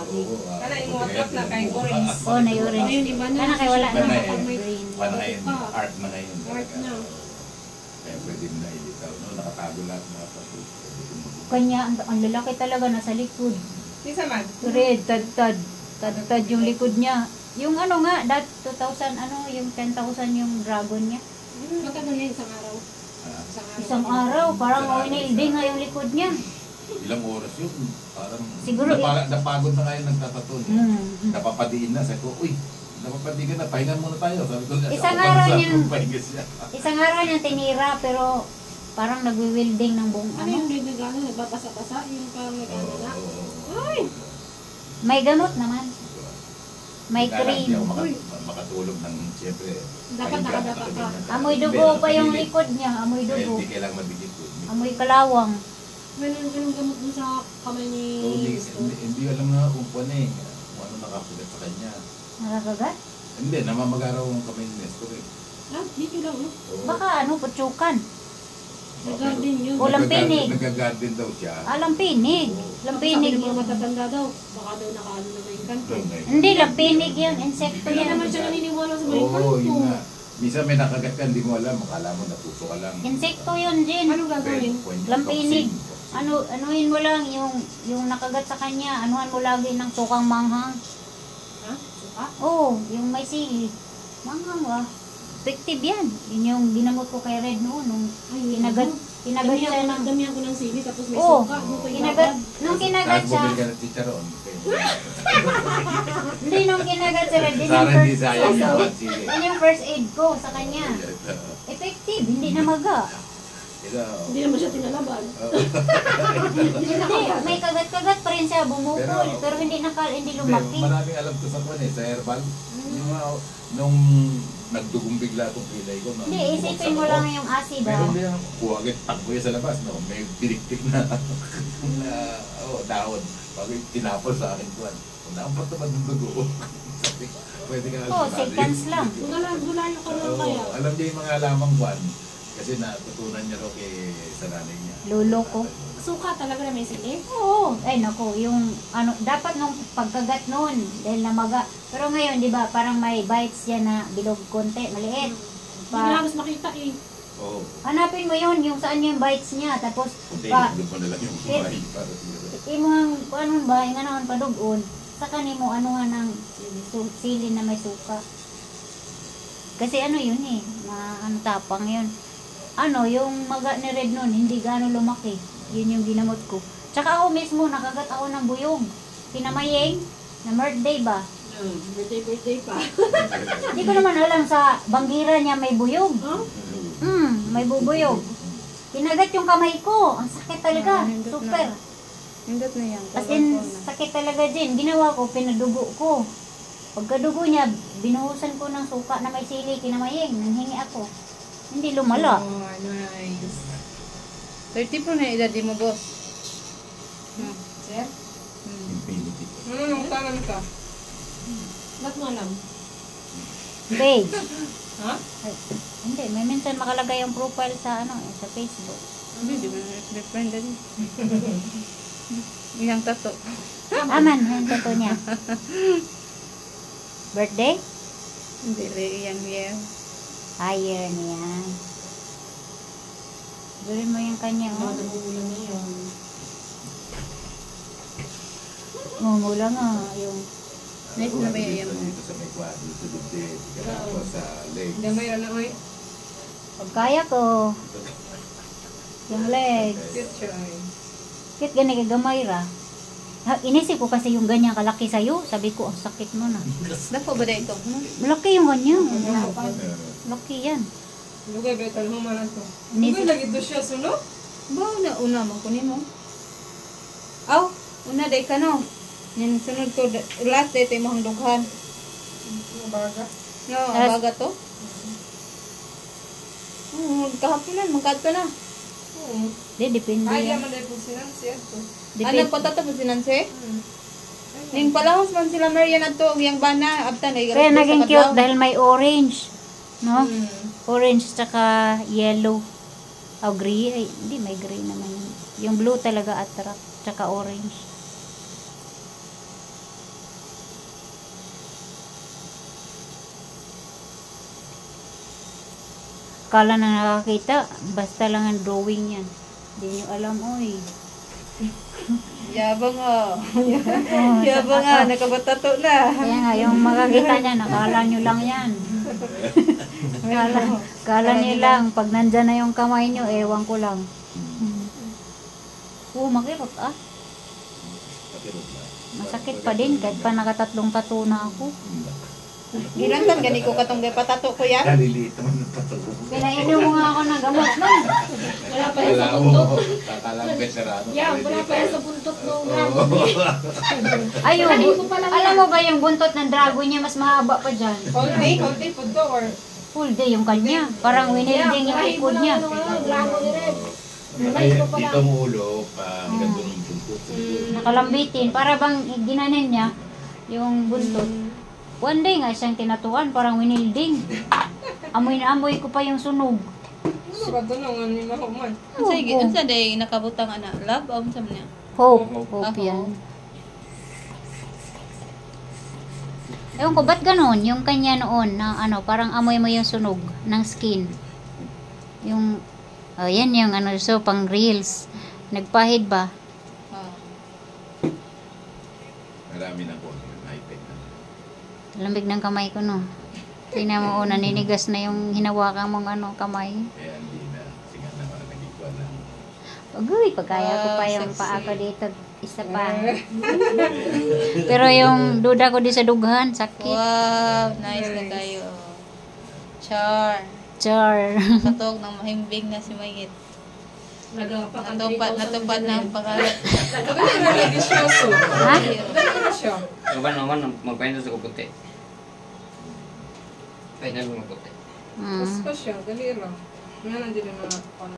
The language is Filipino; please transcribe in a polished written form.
Kana imo-attract na kay orange. Oh, na orange. Ayun, iba na. Kana kay wala na Panay. kapag green. Panay, art na ngayon. Art na. Kaya pwede mo na ilitaw. No? Nakatago lahat na pati. Kanya, ang lalaki talaga nasa likod. Isa man. Red, tad-tad. Tad-tad yung likod niya. Yung ano nga, that 2,000, ano, yung 10,000 yung dragon niya. Matagal na isang araw. Isang araw, parang winilding nga yung likod niya. Ilang oras yun. Parang Siguro napagod na kayo nagtataton. Napapadiin na. Sabi ko, uy, napapadi ka na. Pahingan muna tayo. Sabi ko, Isang araw niyang, pahinga siya. isang araw niyang tinira, pero parang nagwi-wielding ng buong Ano yung may gano, nagbabasa-basa, yung parang may gano na. Ay! May gamot naman. May Hindi cream. ako makatulog ng, siyempre, Dapat pahinga, nakadapa ka. Amoy dugo pa yung likod niya. Amoy Kaya dugo. hindi kailangan mabigit ko. Amoy kalawang. Meron ganun gamot dun sa kamay ni Hindi alam nga kung paano eh. Kung ano nakapulat sa kanya. Nakakagat? Hindi, namamagaraw ang kamay ni Nestor eh. Ah, dito lang, no? Oo. Baka ano, putsukan. Sa garden yun. O, lampinig. Nag-garden daw siya. Lampinig. Lampinig. Sabi ng mga matatanda daw, baka daw nakaano na may kanto. Hindi, lampinig yun. Insekto Hindi yan. naman siya naniniwala sa may kanto. Oo, yun nga. Minsan may nakagat ka, hindi mo alam. Akala mo natuso ka lang. Insekto yun, Jin. Anong gagawin? Lampinig. Anuhin mo lang yung nakagat sa kanya. Anuhan mo lagi ng sukang manghang. Ha? Suka? Oo, yung may sili. Manghang ah. Effective yan. Yun yung ginamot ko kay Red noon. Nung Ay, kinagat siya ng... Damihan ko ng sili, tapos may Oo, suka. Doon ko kinagat, ibabad. nung kinagat Kahit siya, bumili ka ng chicharon. hindi nung kinagat si Red, Sana hindi sayang yung pansili. yun yung first aid ko sa kanya. Effective, hindi na maga. Hindi naman siya tinalaban. Hindi, may kagat-kagat pa rin siya, bumukol. Pero hindi lumaki. Maraming alam ko sa kwan eh, sa herbal. Yung nung nagdugong bigla itong pilay ko. Hindi, isipin mo lang yung acid ah. Meron din kuwagit takbo yan sa labas. No? May piniktik na dahon. Pag tinapol sa akin kwan. Kung naampat naman yung dugo. Sabi ko, pwede ka Oo, seconds lang. Gulayo ka lang kaya. Alam niya yung mga lamang kwan. Kasi natutunan niya raw sa nanay niya. Lulo ko. Suka talaga na may sili? Oo. Ay nako, yung ano, dapat nung pagkagat noon, dahil namaga. Pero ngayon, di ba, parang may bites yan na bilog konti, maliit. Hindi na halos makita eh. Oo. Hanapin mo yun, yung saan yung bites niya. Tapos, Hindi, doon pa na lang yung kumain para siguro. imong, anong ba, yung ano, padugon. Saka ni mo, ano nga ng sili na may suka. Kasi ano yun eh, ano tapang yun. Ano, yung maga ni Red noon, hindi gano'ng lumaki. Yun yung ginamot ko. Tsaka ako mismo, nakagat ako ng buyog. Kinamayeng, na birthday ba? Birthday pa. Hindi ko naman alam sa banggira niya may buyog. Huh? May bubuyog. Kinagat yung kamay ko. Ang sakit talaga. Super. Hindot na yan. As in, sakit talaga din. Ginawa ko, pinadugo ko. Pagkadugo niya, binuhusan ko ng suka na may sili, kinamayeng. Nanghingi ako. Hindi lumala. Oh, nice. 30 po na edad mo, boss. Sir? Infinity. Tangan ka. Ba't mo alam? Page. Ha? Ay, hindi, may minsan makalagay ang profile sa sa Facebook. Hindi, di ba na-friend din. Iyang tato. Aman, yung totoo niya. Birthday? Hindi, iyang year. Higher niya. Gawin mo yung kanya, oh. Mga ulan na yun. Mumula nga, yung... Nice na ba yan mo? Dito sa may kwan, dito dito. Tapos sa legs. Gamay na lang, oy. Pag kaya ko, yung legs. Cute siya, oy. Kit gani kay gamay ra. Inisip ko kasi yung ganyan kalaki sa'yo. Sabi ko, ang sakit mo na. Dako ba na ito? Malaki yung ganyan. Laki yan. Lugay, betal mo man ito. Inisip- Lugay, lagi doon siya, suno? Ba, una mo kunin mo. Aw, una day ka no. Yan sunod ko, last day tayo mahang dughan. Baga. No, baga to. Kahaponan, magkad ka na. Oo. Di, depende Ay, yan. yaman na po sinansi ito. Anak, punta to po sinanse? Ning palahos man sila Marian at to, yung bana, abtan ay Kaya naging cute dahil may orange. No? Hmm. Orange tsaka yellow. O gray. Ay, hindi, may gray naman. Yung blue talaga attract. Tsaka orange. Akala na nakakita, basta lang ang drawing yan. Hindi nyo alam, oy. Yabang Yabang nakabatato na. Kaya nga, yung makakita niya, nakala nyo lang yan. Kala nyo lang, pag nandyan na yung kamay nyo, ewan ko lang. Makirot ah. Pakirot na. Masakit pa din, kahit pa nakatatlong tattoo na ako. Gilantan gani ko katong patato ko yan. Kaliliit naman ng pato. Pinainom mo nga ako ng gamot nun. Wala pa yan sa Wala buntot. mo. Kakalang veterano. Yan, wala pa yan sa buntot ng dragon. Ayun, Kanin ko pa lang alam yan. mo ba yung buntot ng dragon niya, mas mahaba pa dyan. Konti po to or Full day yung kanya. Parang winilding yung ikod niya. Dragon ni Red. Dito mo ulo, hanggang doon yung buntot. Nakalambitin. Para bang ginanin niya yung buntot. One day nga siyang tinatuan, parang winilding. Amoy na amoy ko pa yung sunog. Ano ba ito nung ano yung mahuman? Sige, unsa day nakabutang ana? Love o unsa man niya? Hope. Hope yan. Ewan ko, ba't ganun? Yung kanya noon, na ano, parang amoy mo yung sunog ng skin. Yung, yan yung ano, so pang reels. Nagpahid ba? Marami na po. High-tech na. Lamig ng kamay ko, no? Tingnan mo, naninigas na yung hinawakan mong ano, kamay. Kaya hindi na. Kasi nga naman, nagigwa na. Agoy, pagkaya ko pa yung Sexy. paa ko dito. Isa pa. Pero yung duda ko di sa dughan, sakit. Wow, nice na kayo. Char. Char. Katog ng mahimbing na si Mayit. Natupad na ang pangalan. Nagkabili na religyoso. Ha? Ganun na siya. Naman, magpahinto sa kuputi. Pahinto sa kuputi. Mm. Gusto siya, gali lang. Nga nandiyan na